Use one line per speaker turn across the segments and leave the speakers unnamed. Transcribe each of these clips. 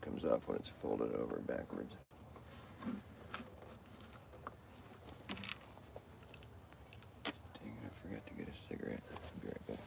comes off when it's folded over backwards. Dang it, I forgot to get a cigarette. I'll be right back.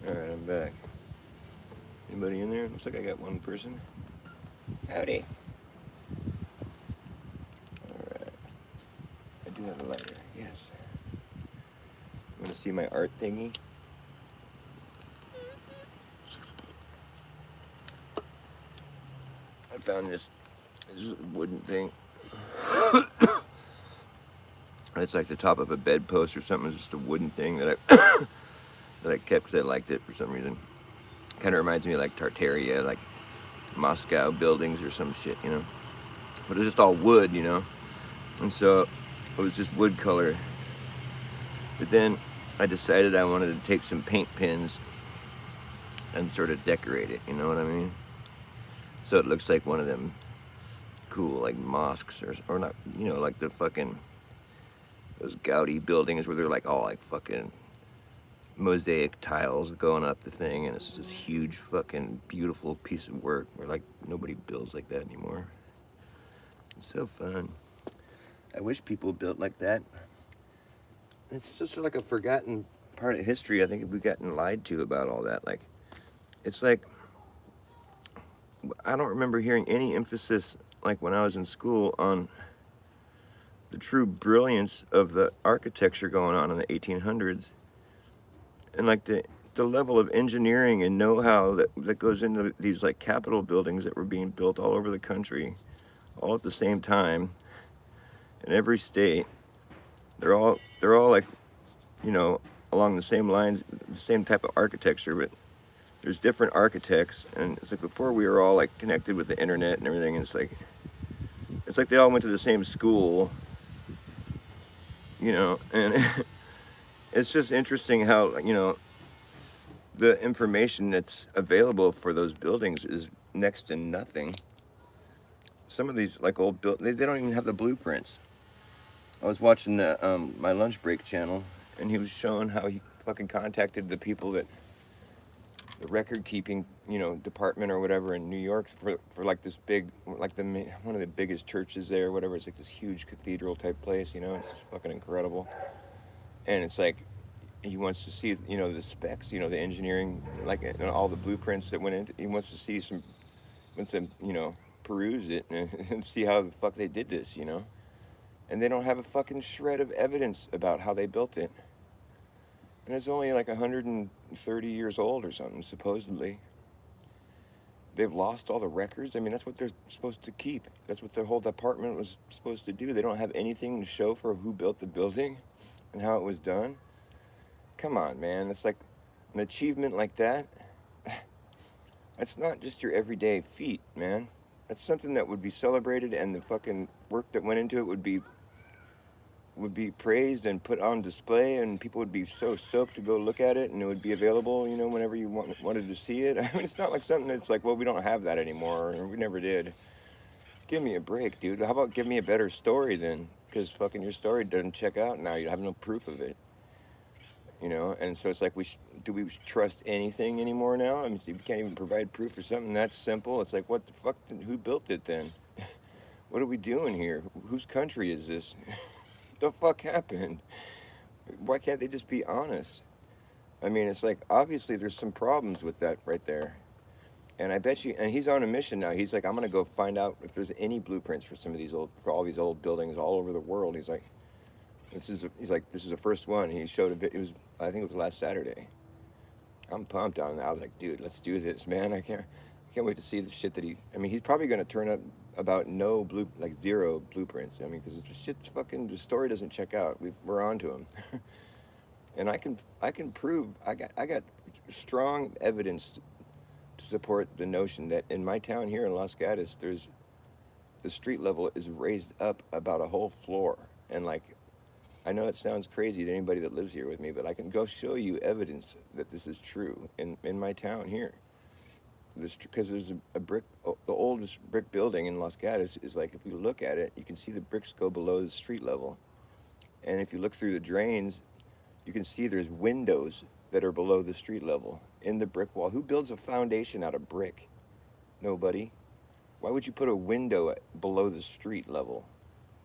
Alright, I'm back. Anybody in there? Looks like I got one person. Howdy. Alright. I do have a lighter, yes. You want to see my art thingy? I found this wooden thing. It's like the top of a bedpost or something. It's just a wooden thing that I that I kept because I liked it for some reason. Kind of reminds me of like Tartaria, like Moscow buildings or some shit, you know. But it's just all wood, you know. And so it was just wood color. But then I decided I wanted to take some paint pins and sort of decorate it, you know what I mean? So it looks like one of them cool like mosques or not, you know, like the fucking those Gaudi buildings where they're like all like fucking mosaic tiles going up the thing, and it's this huge fucking beautiful piece of work where like nobody builds like that anymore. It's so fun. I wish people built like that. It's just like a forgotten part of history. I think we've gotten lied to about all that. Like, it's like, I don't remember hearing any emphasis like when I was in school on the true brilliance of the architecture going on in the 1800s. And like the level of engineering and know-how that goes into these like Capitol buildings that were being built all over the country, all at the same time, in every state. They're all like, you know, along the same lines, the same type of architecture, but there's different architects. And it's like before we were all like connected with the internet and everything. And it's like they all went to the same school, you know, and it's just interesting how, you know, the information that's available for those buildings is next to nothing. Some of these like old buildings, they don't even have the blueprints. I was watching the my lunch break channel, and he was showing how he fucking contacted the people that the record keeping, you know, department or whatever in New York for like this big, like one of the biggest churches there, or whatever. It's like this huge cathedral type place, you know. It's just fucking incredible. And it's like he wants to see, you know, the specs, you know, the engineering, like and all the blueprints that went into. He wants to see wants to, you know, peruse it and see how the fuck they did this, you know. And they don't have a fucking shred of evidence about how they built it. And it's only like 130 years old or something, supposedly. They've lost all the records. I mean, that's what they're supposed to keep. That's what the whole department was supposed to do. They don't have anything to show for who built the building and how it was done. Come on, man. It's like an achievement like that. That's not just your everyday feat, man. That's something that would be celebrated, and the fucking work that went into it would be praised and put on display, and people would be so stoked to go look at it, and it would be available, you know, whenever you wanted to see it. I mean, it's not like something that's like, well, we don't have that anymore, or we never did. Give me a break, dude. How about give me a better story then? Because fucking your story doesn't check out now. You have no proof of it, you know. And so it's like, do we trust anything anymore now? I mean, we can't even provide proof for something that simple. It's like, what the fuck? Who built it then? What are we doing here? Whose country is this? The fuck happened? Why can't they just be honest? I mean, it's like, obviously there's some problems with that right there. And I bet you, and he's on a mission now. He's like, I'm gonna go find out if there's any blueprints for some of these for all these old buildings all over the world. He's like, he's like, this is the first one. He showed a bit. It was, I think it was last Saturday. I'm pumped on that. I was like, dude, let's do this, man. I can't wait to see the shit that he. I mean, he's probably gonna turn up about like zero blueprints. I mean, because the shit's fucking, the story doesn't check out. We're on to him, and I can prove. I got strong evidence to support the notion that in my town here in Los Gatos, there's the street level is raised up about a whole floor, and like I know it sounds crazy to anybody that lives here with me, but I can go show you evidence that this is true in my town here. This because there's a brick, the oldest brick building in Los Gatos is like, if you look at it, you can see the bricks go below the street level, and if you look through the drains, you can see there's windows that are below the street level in the brick wall. Who builds a foundation out of brick? Nobody. Why would you put a window below the street level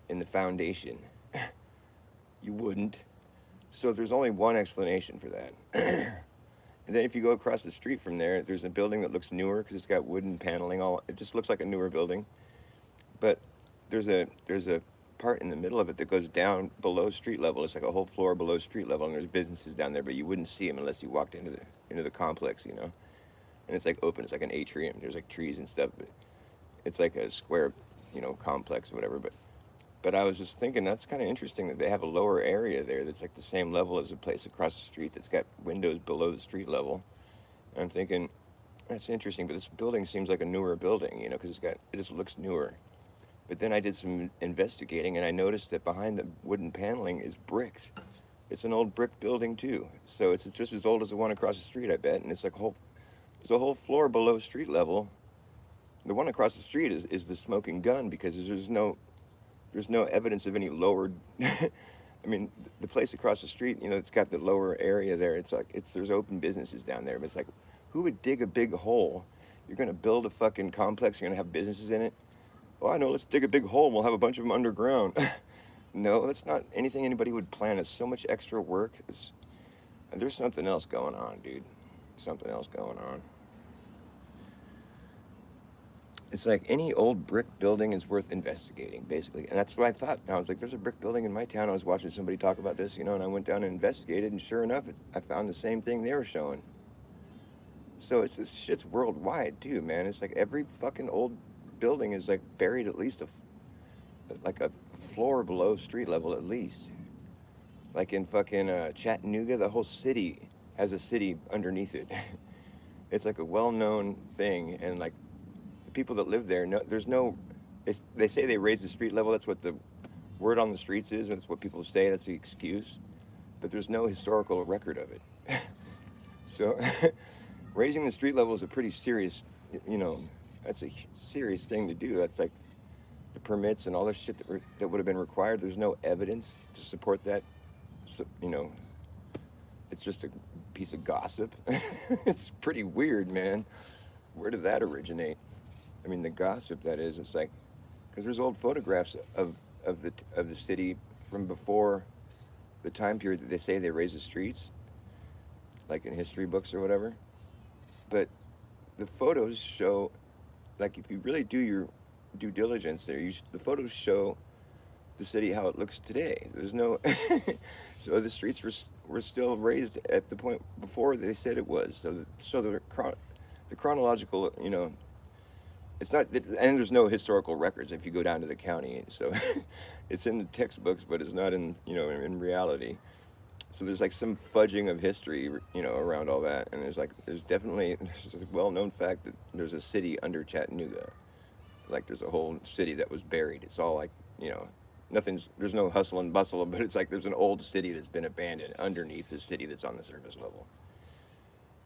in the foundation? You wouldn't. So there's only one explanation for that. And then if you go across the street from there, there's a building that looks newer because it's got wooden paneling all. It just looks like a newer building. But there's a part in the middle of it that goes down below street level. It's like a whole floor below street level, and there's businesses down there, but you wouldn't see them unless you walked into the complex, you know. And it's like open. It's like an atrium. There's like trees and stuff. But it's like a square, you know, complex or whatever. But I was just thinking that's kind of interesting that they have a lower area there that's like the same level as a place across the street that's got windows below the street level. And I'm thinking that's interesting, but this building seems like a newer building, you know, because it just looks newer. But then I did some investigating and I noticed that behind the wooden paneling is bricks. It's an old brick building too, so it's just as old as the one across the street, I bet. And it's like there's a whole floor below street level. The one across the street is the smoking gun because there's no evidence of any lower. I mean, the place across the street, you know, it's got the lower area there. It's like there's open businesses down there, but it's like, who would dig a big hole? You're gonna build a fucking complex. You're gonna have businesses in it. Oh, I know. Let's dig a big hole. And we'll have a bunch of them underground. No, that's not anything anybody would plan. It's so much extra work. There's something else going on, dude. Something else going on. It's like any old brick building is worth investigating, basically. And that's what I thought. I was like, there's a brick building in my town. I was watching somebody talk about this, you know, and I went down and investigated, and sure enough, I found the same thing they were showing. So this shit's worldwide, too, man. It's like every fucking old building is like buried at least like a floor below street level at least. Like in fucking Chattanooga, the whole city has a city underneath it. It's like a well-known thing, and like the people that live there, no, there's no. They say they raised the street level. That's what the word on the streets is. That's what people say. That's the excuse, but there's no historical record of it. So, raising the street level is a pretty serious, you know, that's a serious thing to do. That's like the permits and all this shit that would have been required. There's no evidence to support that. So, you know, it's just a piece of gossip. It's pretty weird, man. Where did that originate? I mean, the gossip, that is. It's like, because there's old photographs of the city from before the time period that they say they raised the streets, like in history books or whatever. But the photos show, like, if you really do your due diligence there, the photos show the city how it looks today. There's no, so the streets were still raised at the point before they said it was. So the chronological, you know, it's not, and there's no historical records if you go down to the county. So it's in the textbooks, but it's not in, you know, in reality. So there's like some fudging of history, you know, around all that. And there's definitely a well-known fact that there's a city under Chattanooga. Like there's a whole city that was buried. It's all like, you know, there's no hustle and bustle, but it's like there's an old city that's been abandoned underneath the city that's on the surface level.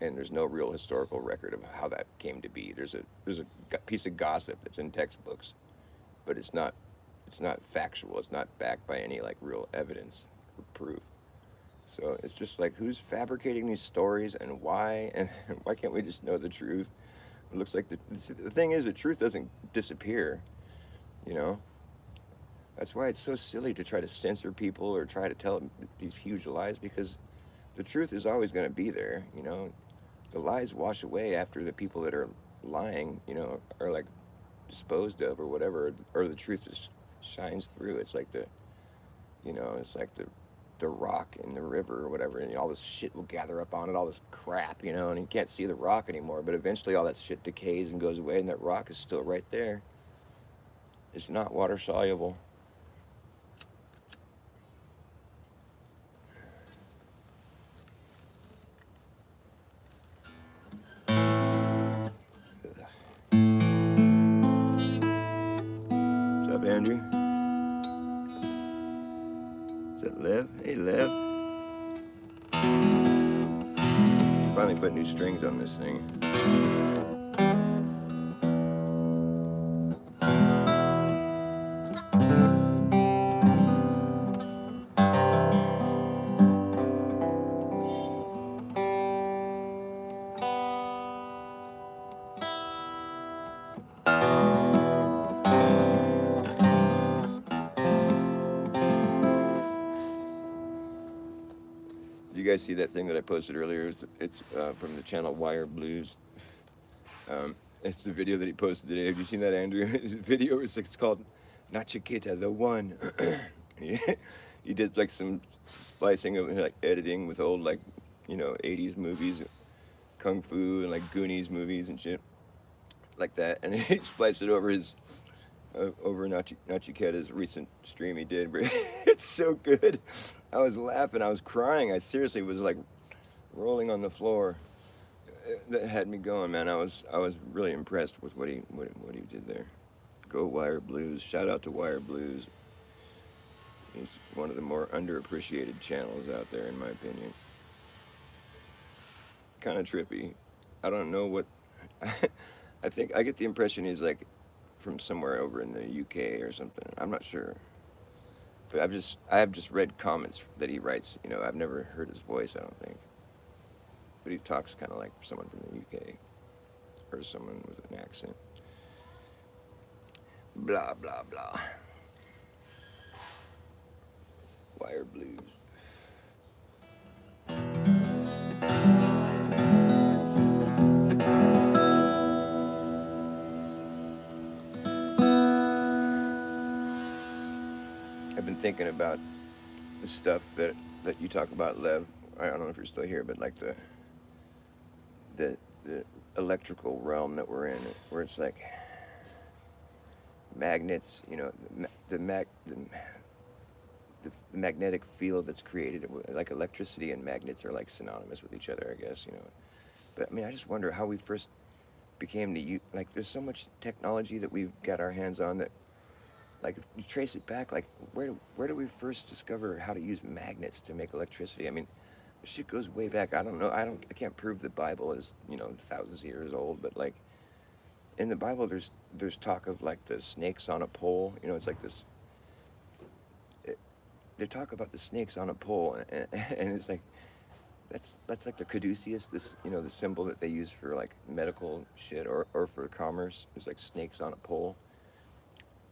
And there's no real historical record of how that came to be. There's a piece of gossip that's in textbooks, but it's not factual. It's not backed by any like real evidence or proof. So it's just like, who's fabricating these stories and why? And why can't we just know the truth? It looks like the thing is, the truth doesn't disappear, you know? That's why it's so silly to try to censor people or try to tell these huge lies, because the truth is always going to be there, you know? The lies wash away after the people that are lying, you know, or like disposed of or whatever, or the truth just shines through. It's like the, you know, it's like the rock in the river or whatever, and all this shit will gather up on it, all this crap, you know, and you can't see the rock anymore. But eventually, all that shit decays and goes away, and that rock is still right there. It's not water soluble. What's up, Andrew? Is that Lev? Hey, Lev. Finally put new strings on this thing. Did you guys see that thing that I posted earlier? It's from the channel Wire Blues. It's the video that he posted today. Have you seen that, Andrew? His video is like, it's called "Not Chiquita, the One." he, he did like some splicing of like editing with old like, you know, 80s movies, kung fu and like Goonies movies and shit like that, and he spliced it over his over Nachiketa's recent stream he did. It's so good. I was laughing. I was crying. I seriously was like rolling on the floor. That had me going, man. I was really impressed with what he did there. Go Wire Blues. Shout out to Wire Blues. He's one of the more underappreciated channels out there, in my opinion. Kind of trippy. I don't know what. I think I get the impression he's like from somewhere over in the UK or something. I'm not sure. But I have just read comments that he writes. You know, I've never heard his voice, I don't think. But he talks kind of like someone from the UK or someone with an accent. Blah, blah, blah. Wire Blues. I've been thinking about the stuff that you talk about, Lev. I don't know if you're still here, but like the electrical realm that we're in, where it's like magnets, you know, the magnetic field that's created, like electricity and magnets are like synonymous with each other, I guess, you know. But I mean, I just wonder how we first became to like. There's so much technology that we've got our hands on that, like, if you trace it back, like where do we first discover how to use magnets to make electricity? I mean, the shit goes way back. I don't know. I can't prove the Bible is, you know, thousands of years old, but like in the Bible, there's talk of like the snakes on a pole. You know, it's like this. They talk about the snakes on a pole, and it's like that's like the caduceus, this, you know, the symbol that they use for like medical shit or for commerce. It's like snakes on a pole,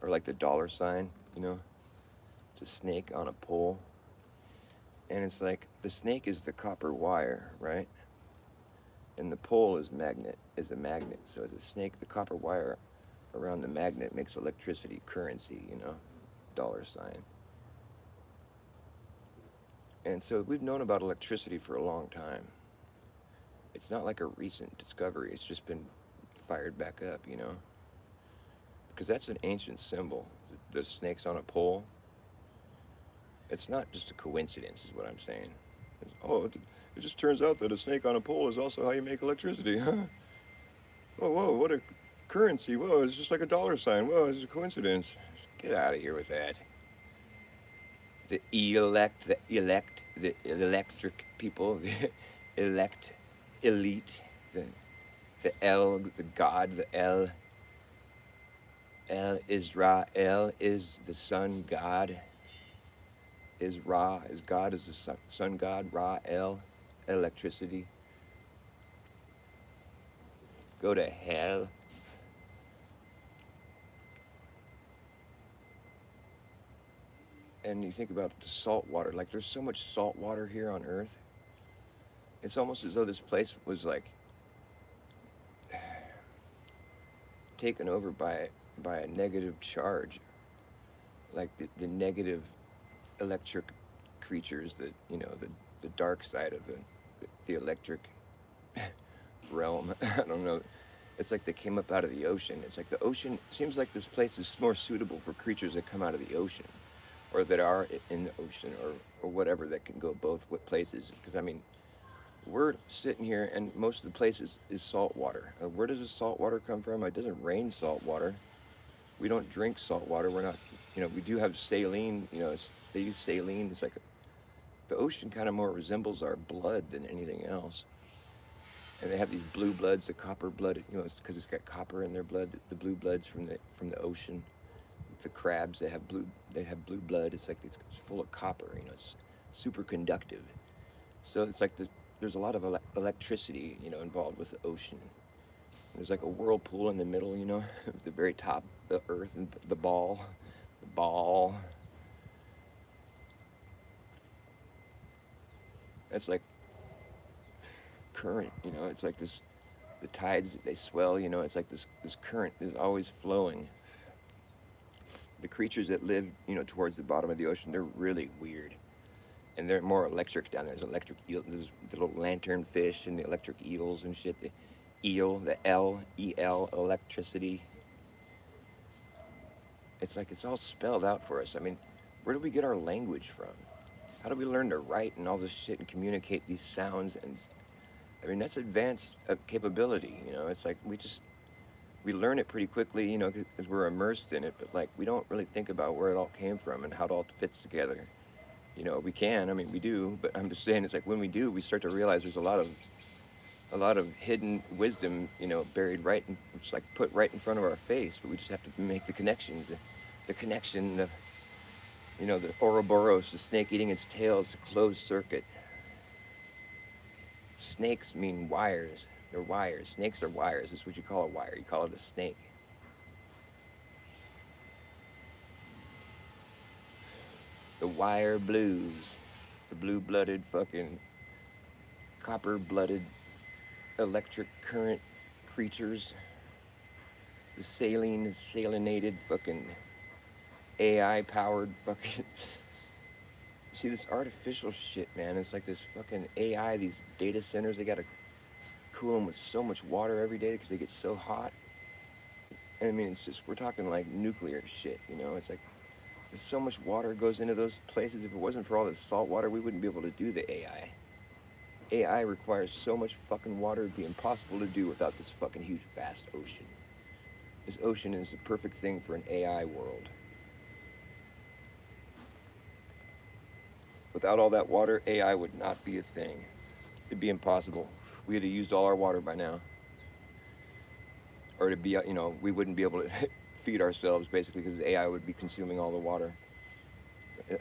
or like the dollar sign. You know, it's a snake on a pole, and it's like the snake is the copper wire, right? And the pole is a magnet. So the snake, the copper wire around the magnet makes electricity, currency. You know, dollar sign. And so we've known about electricity for a long time. It's not like a recent discovery. It's just been fired back up, you know? Because that's an ancient symbol. The snakes on a pole. It's not just a coincidence, is what I'm saying. It just turns out that a snake on a pole is also how you make electricity, huh? Whoa, what a currency. Whoa, it's just like a dollar sign. Whoa, it's a coincidence. Get out of here with that. The electric people, the elite, the El, the God, the El Israel is the sun god. Is Ra, is God, is the sun god, Ra, electricity. Go to hell. And you think about the salt water, like there's so much salt water here on Earth. It's almost as though this place was like taken over by a negative charge, like the negative electric creatures that the dark side of the electric realm. I don't know. It's like they came up out of the ocean. It's like the ocean seems like this place is more suitable for creatures that come out of the ocean, or that are in the ocean, or whatever, that can go both places. Because I mean, we're sitting here, and most of the place is salt water. Where does the salt water come from? It doesn't rain salt water. We don't drink salt water. We're not, we do have saline. They use saline. It's like the ocean kind of more resembles our blood than anything else. And they have these blue bloods, the copper blood. It's because it's got copper in their blood. The blue bloods from the ocean. The crabs, they have blue blood. It's like it's full of copper. It's super conductive. So it's like there's a lot of electricity, involved with the ocean. There's like a whirlpool in the middle, at the very top, the earth, and the ball. The ball. It's like current, it's like this, the tides, they swell, it's like this current is always flowing. The creatures that live, towards the bottom of the ocean, they're really weird. And they're more electric down there. There's electric eel, there's the little lantern fish and the electric eels and shit. The eel, the L-E-L, electricity. It's like it's all spelled out for us. I mean, where do we get our language from? How do we learn to write and all this shit and communicate these sounds? And I mean, that's advanced capability. It's like we learn it pretty quickly, because we're immersed in it. But like, we don't really think about where it all came from and how it all fits together. We can. I mean, we do. But I'm just saying, it's like when we do, we start to realize there's a lot of hidden wisdom, buried right in, it's like put right in front of our face. But we just have to make the connections, the connection. The Ouroboros, the snake eating its tail, is a closed circuit. Snakes mean wires. They're wires. Snakes are wires. That's what you call a wire. You call it a snake. The wire blues. The blue-blooded fucking copper-blooded electric current creatures. The salinated fucking AI-powered fucking... See, this artificial shit, man. It's like this fucking AI, these data centers, they gotta cool them with so much water every day because they get so hot. And I mean, it's just, we're talking like nuclear shit, It's like, there's so much water goes into those places. If it wasn't for all this salt water, we wouldn't be able to do the AI. AI requires so much fucking water, it'd be impossible to do without this fucking huge, vast ocean. This ocean is the perfect thing for an AI world. Without all that water, AI would not be a thing. It'd be impossible. We would have used all our water by now. Or to be, we wouldn't be able to feed ourselves, basically, because AI would be consuming all the water.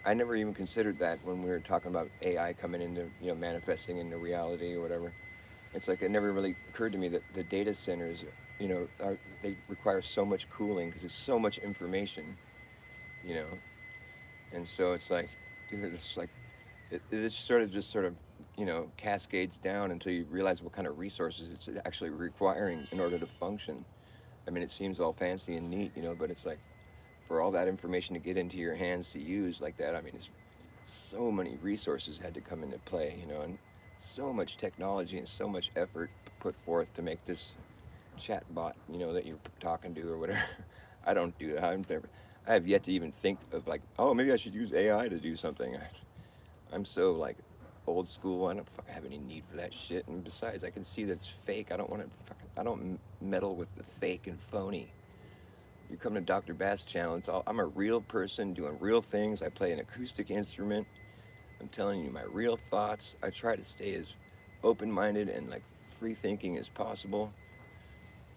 I never even considered that when we were talking about AI coming into, manifesting into reality or whatever. It's like it never really occurred to me that the data centers, they require so much cooling because it's so much information, And so it's like, dude, it's like, it sort of, cascades down until you realize what kind of resources it's actually requiring in order to function. I mean, it seems all fancy and neat, but it's like, for all that information to get into your hands to use like that, I mean, it's so many resources had to come into play, and so much technology and so much effort put forth to make this chat bot, that you're talking to or whatever. I don't do that. I have yet to even think of like, oh, maybe I should use AI to do something. I'm so like old school. I don't fucking have any need for that shit. And besides, I can see that it's fake. I don't meddle with the fake and phony. You come to Dr. Bass channel, I'm a real person doing real things. I play an acoustic instrument. I'm telling you my real thoughts. I try to stay as open-minded and like free-thinking as possible.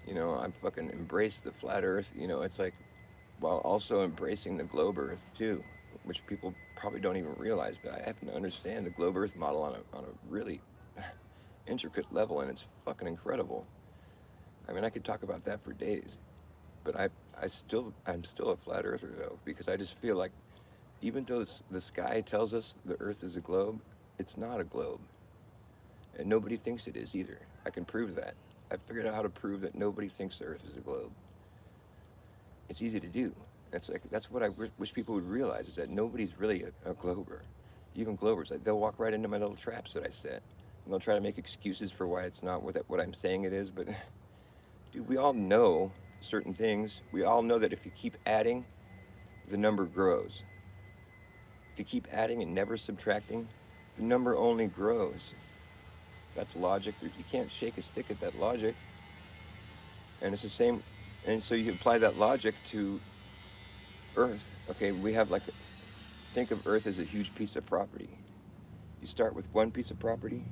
I fucking embrace the flat earth. It's like, while also embracing the globe earth too, which people probably don't even realize, but I happen to understand the globe earth model on a really intricate level, and it's fucking incredible. I mean, I could talk about that for days, but I'm still a flat earther though, because I just feel like even though the sky tells us the earth is a globe, it's not a globe. And nobody thinks it is either. I can prove that. I figured out how to prove that nobody thinks the earth is a globe. It's easy to do. That's what I wish people would realize is that nobody's really a glober. Even glovers, like, they'll walk right into my little traps that I set. And they'll try to make excuses for why it's not what I'm saying it is. But dude, we all know certain things. We all know that if you keep adding, the number grows. If you keep adding and never subtracting, the number only grows. That's logic. You can't shake a stick at that logic. And it's the same. And so you apply that logic to Earth. Okay, we have like, think of Earth as a huge piece of property. You start with one piece of property,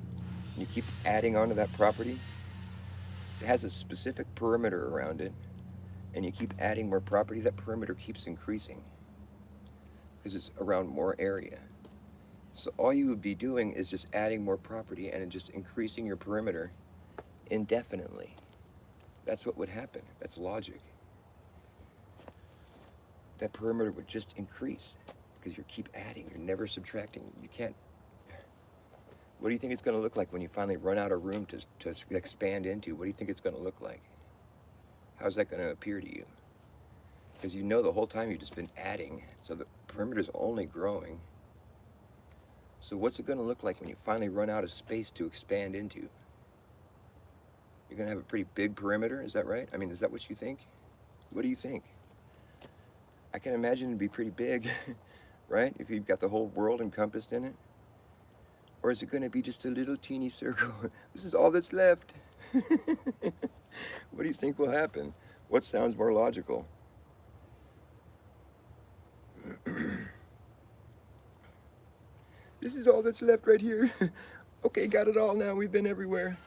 and you keep adding onto that property. It has a specific perimeter around it, and you keep adding more property. That perimeter keeps increasing because it's around more area. So all you would be doing is just adding more property and just increasing your perimeter indefinitely. That's what would happen. That's logic. That perimeter would just increase because you keep adding. You're never subtracting. You can't. What do you think it's going to look like when you finally run out of room to expand into? What do you think it's going to look like? How's that going to appear to you? Because you know the whole time you've just been adding, so the perimeter's only growing. So what's it going to look like when you finally run out of space to expand into? You're going to have a pretty big perimeter, is that right? I mean, is that what you think? What do you think? I can imagine it'd be pretty big, right? If you've got the whole world encompassed in it. Or is it going to be just a little teeny circle? This is all that's left. What do you think will happen? What sounds more logical? This is all that's left right here. Okay, got it all now. We've been everywhere.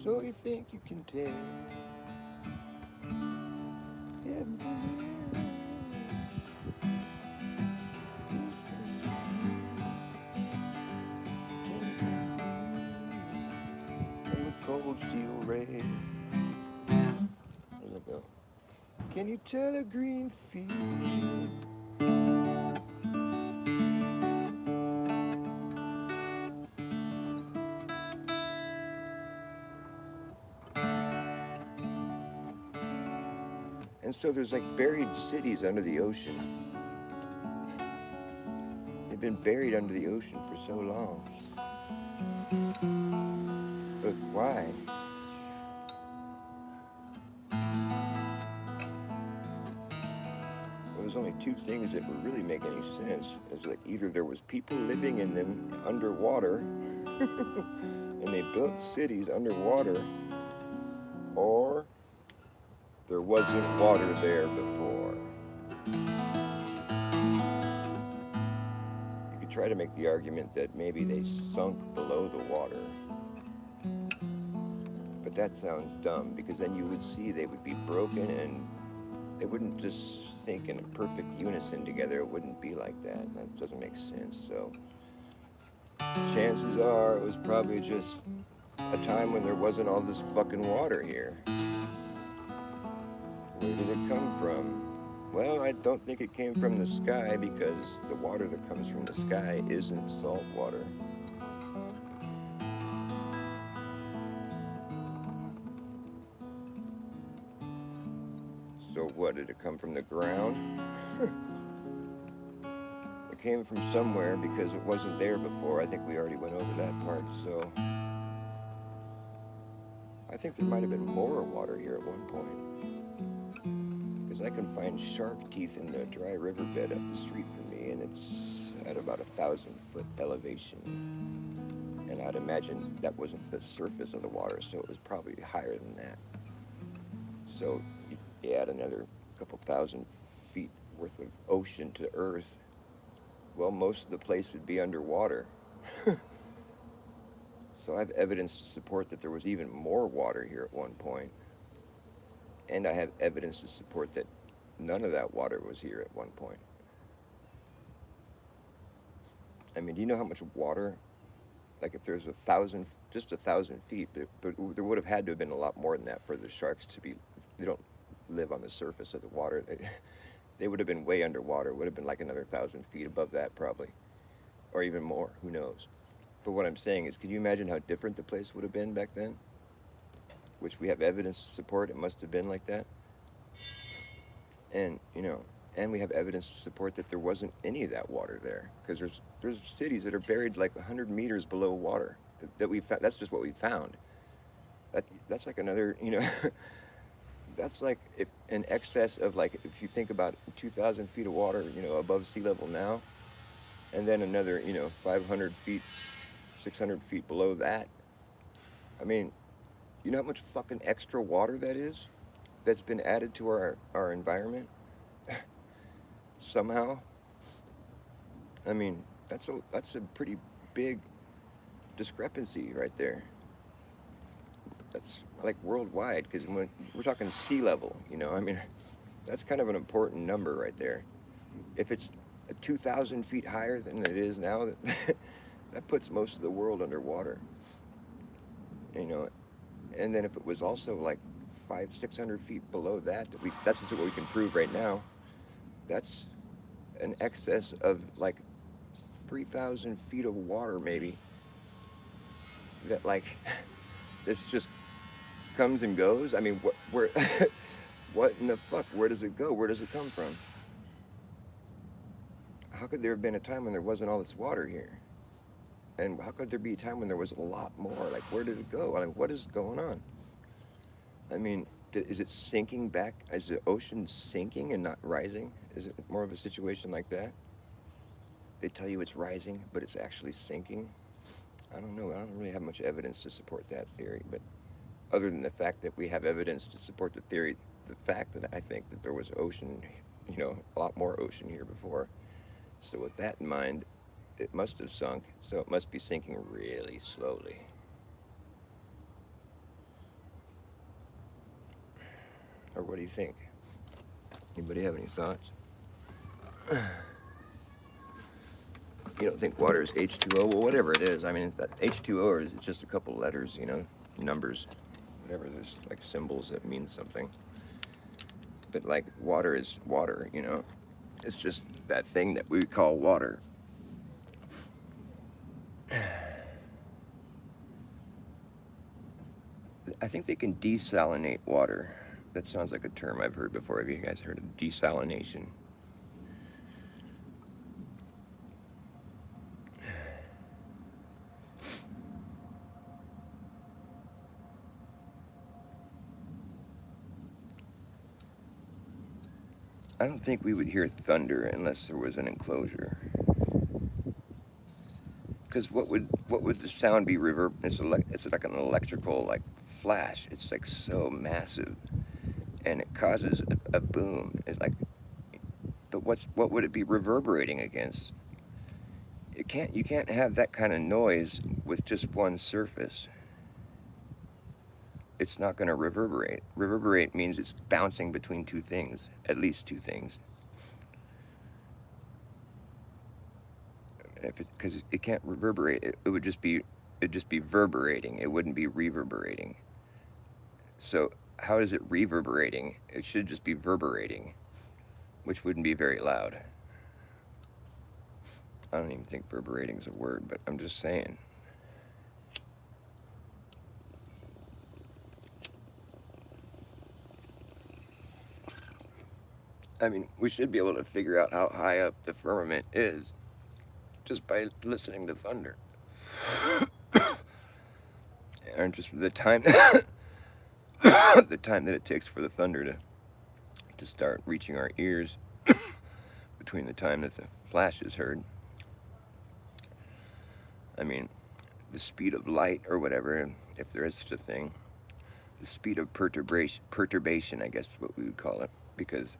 So you think you can tell? Cold steel red. There we go. Can you tell a green field? And so there's like buried cities under the ocean. They've been buried under the ocean for so long. But why? Well, there's only two things that would really make any sense. It's like either there was people living in them underwater, and they built cities underwater, or there wasn't water there before. You could try to make the argument that maybe they sunk below the water. But that sounds dumb, because then you would see they would be broken and they wouldn't just sink in a perfect unison together. It wouldn't be like that. That doesn't make sense. So chances are it was probably just a time when there wasn't all this fucking water here. Where did it come from? Well, I don't think it came from the sky, because the water that comes from the sky isn't salt water. So what, did it come from the ground? It came from somewhere, because it wasn't there before. I think we already went over that part, so I think there might have been more water here at one point. Because I can find shark teeth in the dry riverbed up the street from me, and it's at about 1,000-foot elevation. And I'd imagine that wasn't the surface of the water, so it was probably higher than that. So you add another couple thousand feet worth of ocean to Earth, well, most of the place would be underwater. So I have evidence to support that there was even more water here at one point. And I have evidence to support that none of that water was here at one point. I mean, do you know how much water, like if there's just 1,000 feet, but there would have had to have been a lot more than that for the sharks to be, they don't live on the surface of the water. They would have been way underwater. It would have been like another 1,000 feet above that probably, or even more, who knows. But what I'm saying is, can you imagine how different the place would have been back then? Which we have evidence to support it must have been like that. And, and we have evidence to support that there wasn't any of that water there. Because there's cities that are buried like 100 meters below water that we found. That's just what we found. That's like another, that's like if in excess of like, if you think about 2,000 feet of water, above sea level now, and then another, 500 feet, 600 feet below that. I mean, you know how much fucking extra water that is? That's been added to our environment? Somehow? I mean, that's a pretty big discrepancy right there. That's like worldwide, because when we're talking sea level, I mean, that's kind of an important number right there. If it's 2,000 feet higher than it is now, that puts most of the world underwater. And then if it was also like 500-600 feet below that, that's just what we can prove right now. That's an excess of like 3,000 feet of water, maybe. That like this just comes and goes. I mean, where, what in the fuck? Where does it go? Where does it come from? How could there have been a time when there wasn't all this water here? And how could there be a time when there was a lot more? Like, where did it go? I mean, what is going on? I mean, is it sinking back? Is the ocean sinking and not rising? Is it more of a situation like that? They tell you it's rising, but it's actually sinking. I don't know. I don't really have much evidence to support that theory, but other than the fact that we have evidence to support the theory, the fact that I think that there was ocean, a lot more ocean here before. So with that in mind, it must have sunk, so it must be sinking really slowly. Or what do you think? Anybody have any thoughts? You don't think water is H2O? Well, whatever it is. I mean, that H2O is just a couple letters, numbers, whatever. There's like symbols that mean something. But like water is water, It's just that thing that we call water. I think they can desalinate water. That sounds like a term I've heard before. Have you guys heard of desalination? I don't think we would hear thunder unless there was an enclosure. Because what would the sound be? It's like an electrical flash. It's like so massive, and it causes a boom. It's like, but what would it be reverberating against? You can't have that kind of noise with just one surface. It's not going to reverberate. Reverberate means it's bouncing between two things, at least two things. Because it can't reverberate, it would just be reverberating. It wouldn't be reverberating. So how is it reverberating? It should just be reverberating, which wouldn't be very loud. I don't even think reverberating is a word, but I'm just saying. I mean, we should be able to figure out how high up the firmament is just by listening to thunder. And just the time the time that it takes for the thunder to start reaching our ears between the time that the flash is heard. I mean, the speed of light or whatever, if there is such a thing, the speed of perturbation, I guess is what we would call it, because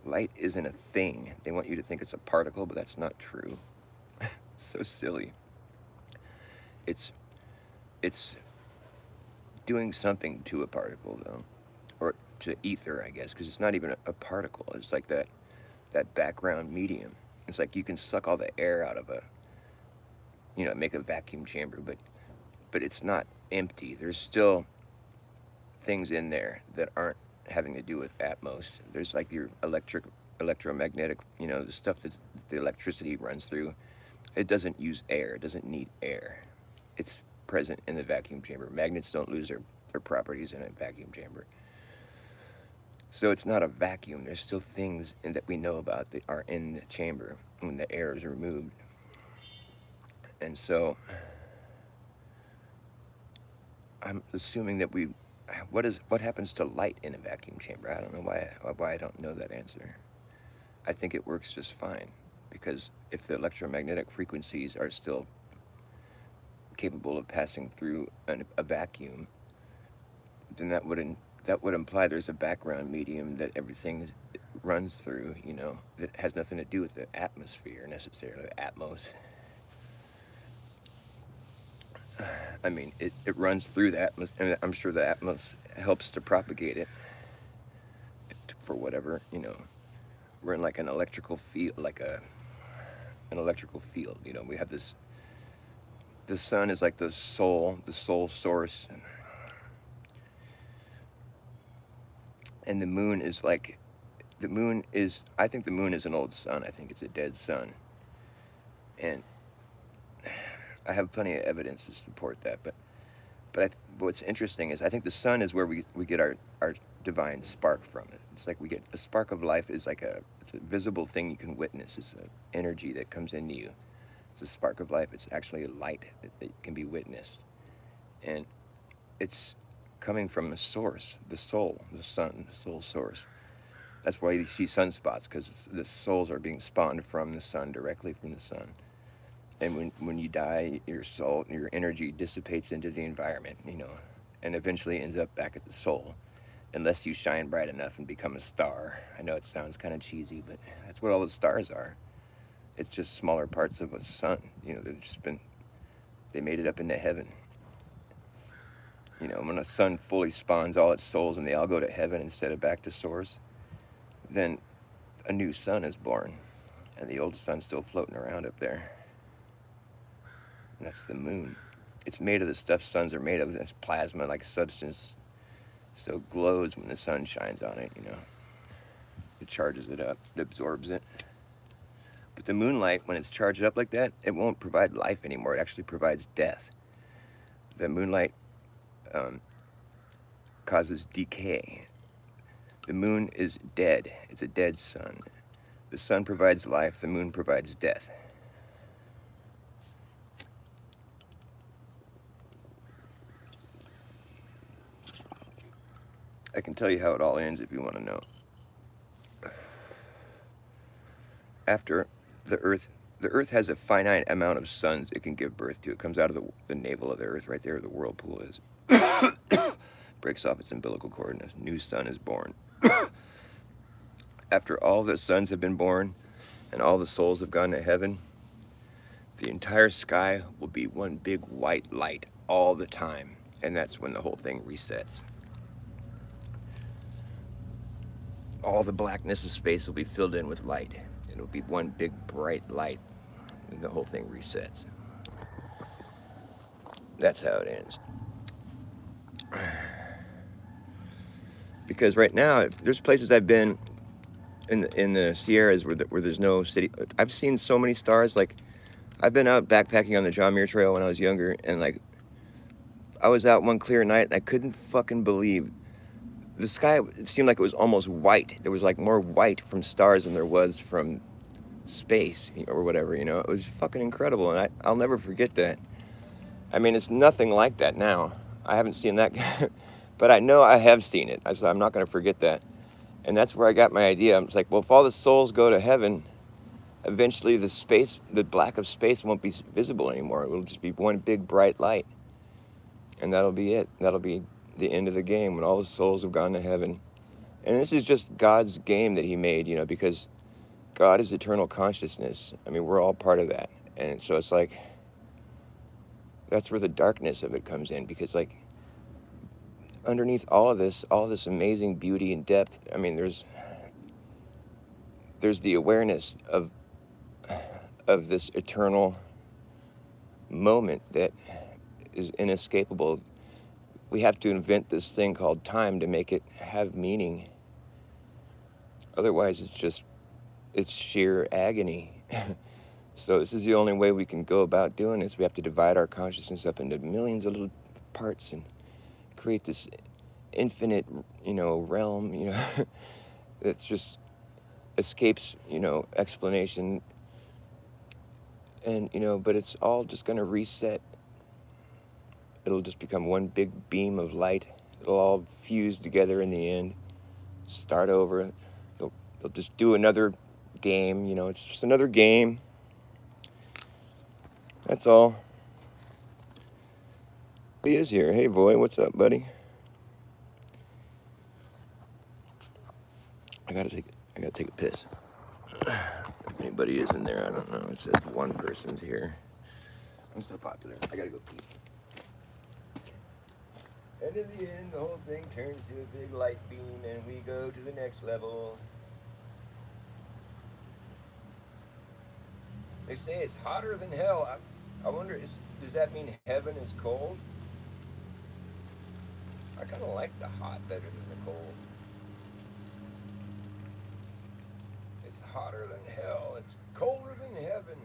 light isn't a thing. They want you to think it's a particle, but that's not true. So silly. It's doing something to a particle, though, or to ether, I guess, because it's not even a particle. It's like that background medium. It's like you can suck all the air out of make a vacuum chamber, but it's not empty. There's still things in there that aren't having to do with atmos. There's like your electromagnetic, the stuff that the electricity runs through. It doesn't use air. It doesn't need air. It's present in the vacuum chamber. Magnets don't lose their properties in a vacuum chamber. So it's not a vacuum. There's still things that we know about that are in the chamber when the air is removed. And so I'm assuming that what happens to light in a vacuum chamber? I don't know why I don't know that answer. I think it works just fine, because if the electromagnetic frequencies are still capable of passing through a vacuum, then that would imply there's a background medium that everything runs through, that has nothing to do with the atmosphere necessarily, atmos. I mean, it runs through the atmosphere, and I'm sure the atmos helps to propagate it for whatever, We're in like an electrical field, we have this, the sun is like the soul source, and the moon is like, I think the moon is an old sun. I think it's a dead sun, and I have plenty of evidence to support that, but what's interesting is I think the sun is where we get our divine spark from. It's like we get a spark of life. It's a visible thing you can witness. It's an energy that comes into you. It's a spark of life. It's actually a light that can be witnessed, and it's coming from a source, the soul, the sun, the soul source. That's why you see sunspots, because the souls are being spawned from the sun, directly from the sun. And when you die, your soul, your energy dissipates into the environment, and eventually ends up back at the soul, unless you shine bright enough and become a star. I know it sounds kind of cheesy, but that's what all the stars are. It's just smaller parts of a sun, they made it up into heaven. When a sun fully spawns all its souls and they all go to heaven instead of back to source, then a new sun is born, and the old sun's still floating around up there. And that's the moon. It's made of the stuff suns are made of. That's plasma-like substance. So it glows when the sun shines on it, It charges it up. It absorbs it. But the moonlight, when it's charged up like that, it won't provide life anymore. It actually provides death. The moonlight causes decay. The moon is dead. It's a dead sun. The sun provides life. The moon provides death. I can tell you how it all ends if you want to know. After the Earth has a finite amount of suns it can give birth to. It comes out of the navel of the Earth, right there where the whirlpool is. Breaks off its umbilical cord, and a new sun is born. After all the suns have been born and all the souls have gone to heaven, the entire sky will be one big white light all the time, and that's when the whole thing resets. All the blackness of space will be filled in with light. It'll be one big bright light, and the whole thing resets. That's how it ends. Because right now, there's places I've been in the Sierras where there's no city. I've seen so many stars. Like, I've been out backpacking on the John Muir Trail when I was younger, and like, I was out one clear night and I couldn't fucking believe the sky. It seemed like it was almost white. There was like more white from stars than there was from space or whatever, It was fucking incredible, and I'll never forget that. I mean, it's nothing like that now. I haven't seen that But I know I have seen it. So I'm not going to forget that. And that's where I got my idea. I'm like, well, if all the souls go to heaven, eventually the black of space won't be visible anymore. It will just be one big bright light. And that'll be it. That'll be the end of the game when all the souls have gone to heaven. And this is just God's game that he made, because God is eternal consciousness. I mean, we're all part of that. And so it's like, that's where the darkness of it comes in, because like underneath all this amazing beauty and depth, I mean, there's the awareness of this eternal moment that is inescapable. We have to invent this thing called time to make it have meaning. Otherwise, it's sheer agony. So this is the only way we can go about doing this. We have to divide our consciousness up into millions of little parts and create this infinite, realm, that just escapes, explanation. And, but it's all just going to reset. It'll just become one big beam of light. It'll all fuse together in the end, start over. They'll just do another game, it's just another game. That's all. He is here. Hey, boy, what's up, buddy? I gotta take a piss. If anybody is in there, I don't know. It says one person's here. I'm so popular. I gotta go pee. And in the end, the whole thing turns to a big light beam, and we go to the next level. They say it's hotter than hell. I wonder, does that mean heaven is cold? I kind of like the hot better than the cold. It's hotter than hell. It's colder than heaven.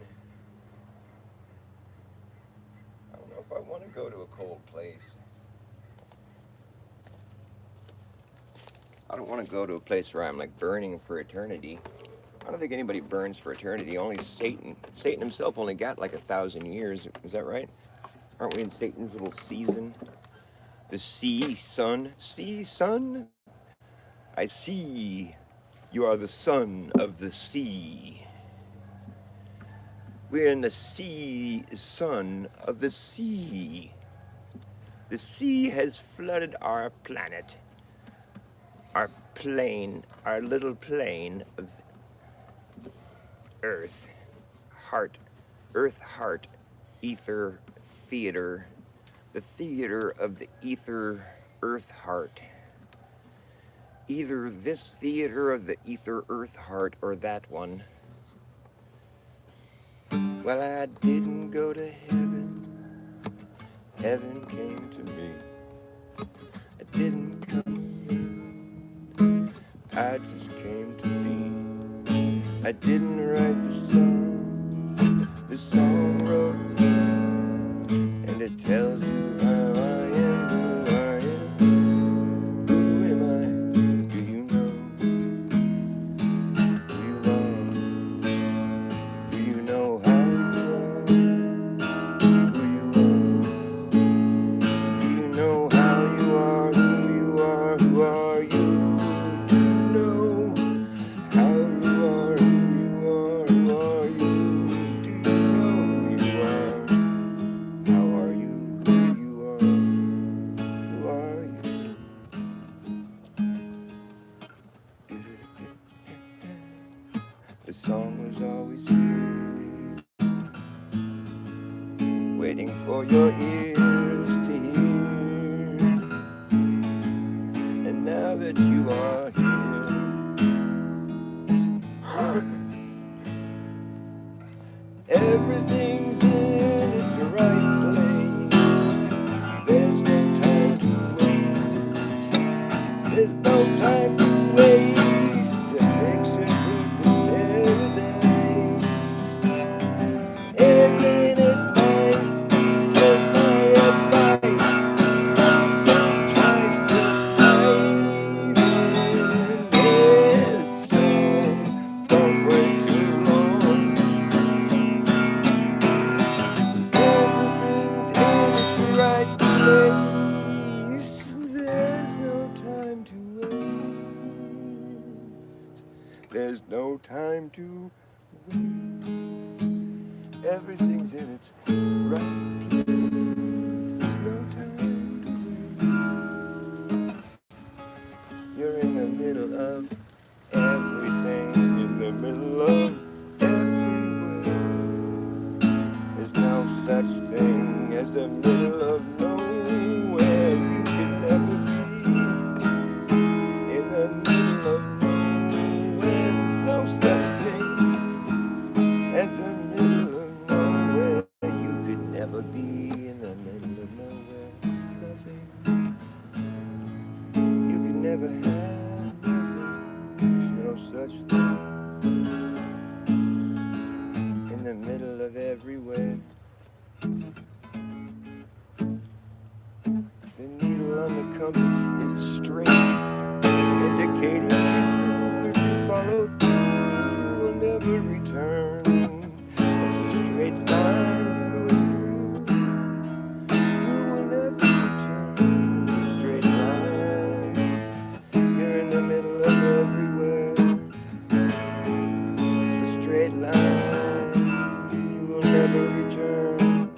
I don't know if I want to go to a cold place. I don't want to go to a place where I'm like burning for eternity. I don't think anybody burns for eternity. Only Satan. Satan himself only got like 1,000 years. Is that right? Aren't we in Satan's little season? The sea, sun. See, sun? I see. You are the son of the sea. We're in the sea, son of the sea. The sea has flooded our planet. Our plane, our little plane of Earth, heart, Earth, heart, ether, theater, the theater of the ether, Earth, heart. Either this theater of the ether, Earth, heart, or that one. Well, I didn't go to heaven. Heaven came to me. I didn't come. I just came to be. I didn't write the song wrote me, and it tells you how I am, who I am, who am I, do you know who you are, do you know how you are, who you are, do you know how you are, who are you? The song was always here, waiting for your ears to hear. And now that you are here, everything's in its right place. There's no time to waste. There's no time to waste. Isn't it nice? Take my no time to waste. Everything's in its right place. There's no time to waste. You're in the middle of everything, in the middle of everywhere. There's no such thing as the middle of nowhere. You can never be in the middle of nowhere. There's no such thing as the middle of nowhere. You could never be in the middle of nowhere. Nothing. You could never have nothing. There's no such thing in the middle of everywhere. The needle on the compass is straight, indicating to you if you follow through, you will never return. It's a straight line through and through. You will never return. It's a straight line. You're in the middle of everywhere. It's a straight line. You will never return.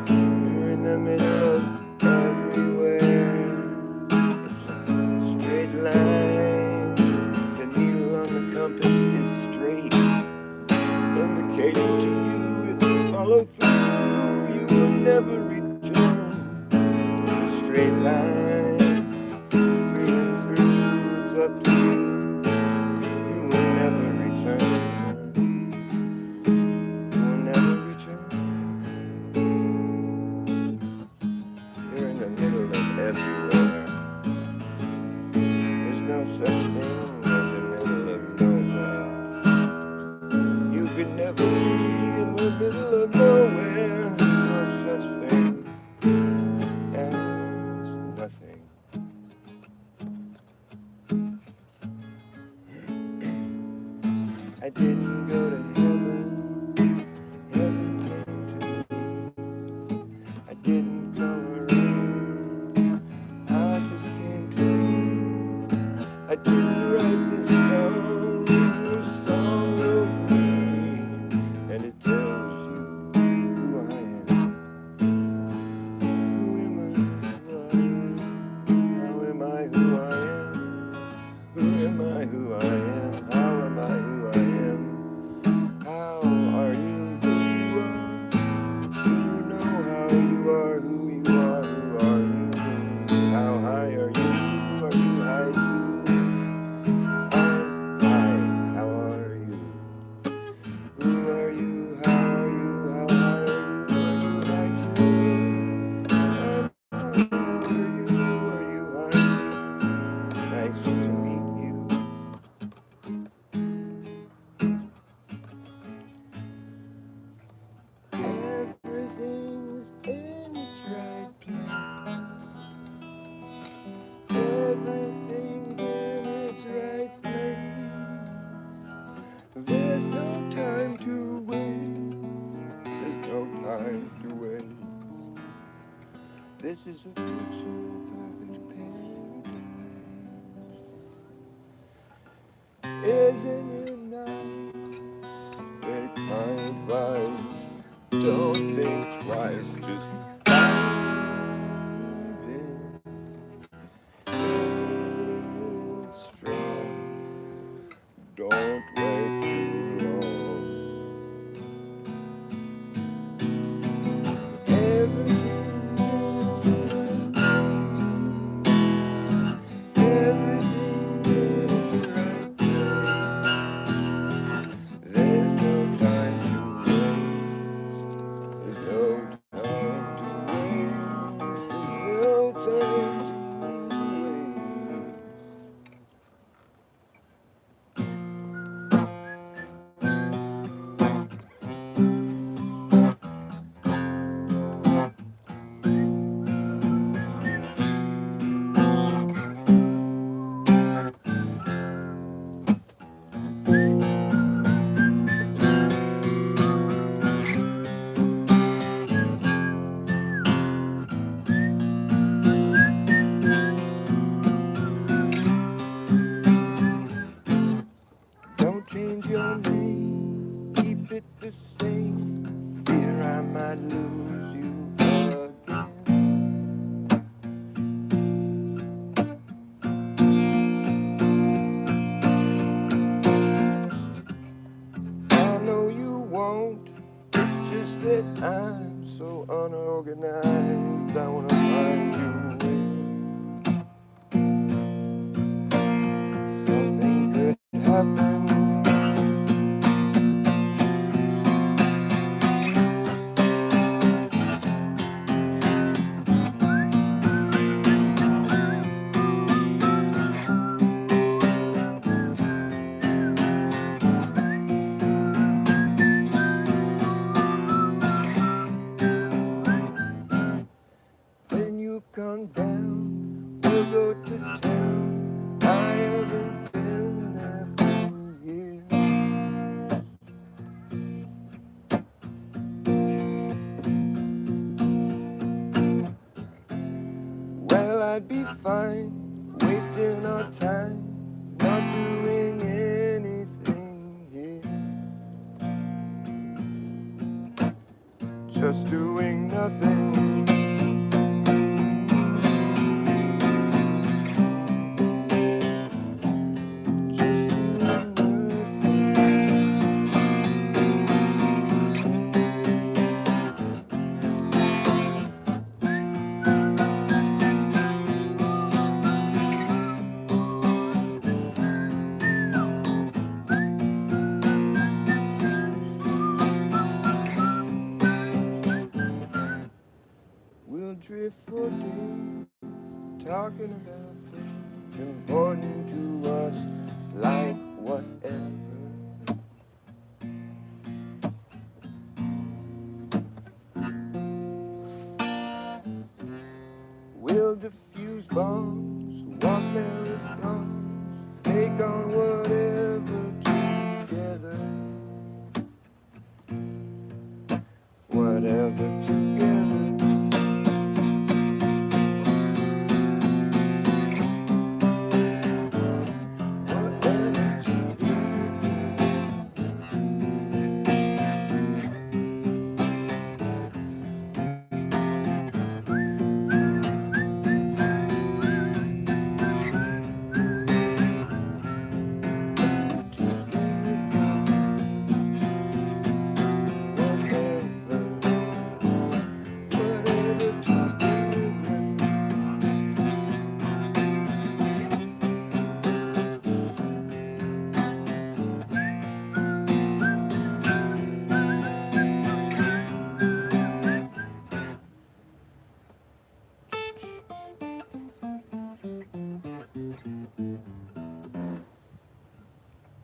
You're in the middle of everywhere. It's a straight line. The needle on the compass is straight, indicating to you if you follow through, you will never return. It's a straight line, through and through. It's up to you. You will never return. You will never return. You're in the middle of everywhere. There's no such thing as the middle of nowhere. You could never be in the middle of nowhere. There's no such thing as nothing. I didn't go to heaven. Heaven came to me. I didn't come around. I just came to you. I didn't write this song. This song wrote me, and it tells you who I am. Who am I? Who I am? How am I? Who I am? Who am I? Who I am? How am I? Who I am? How are you? Who you are? Do you know how you are? Who you are? Who are you? How high are you? Are you high too? I'm high. How are you? Who are you? How are you? How high are you? Are you high too? I'm high. How are you? Are you high too? Nice to meet you. Everything's in its right place. Everything's in its right place. There's no time to waste. There's no time to waste. This is a picture perfect paradise. Isn't it nice? Take my advice. Don't think twice. Just dive in. It's strong. Don't wait too long. Everything's in its right place. Everything's in its right place. There's no time to waste. There's no time to organize. I wanna find you where something could happen. When you come down, we'll go to town. I haven't been there for years. Well, I'd be fine wasting our time, not doing anything here, just doing nothing. We'll drift for days, talking about things important to us, like whatever. We'll diffuse bombs, walk marathons, take on whatever together. Whatever together.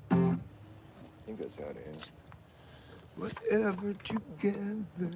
I think that's how it ends. Whatever together.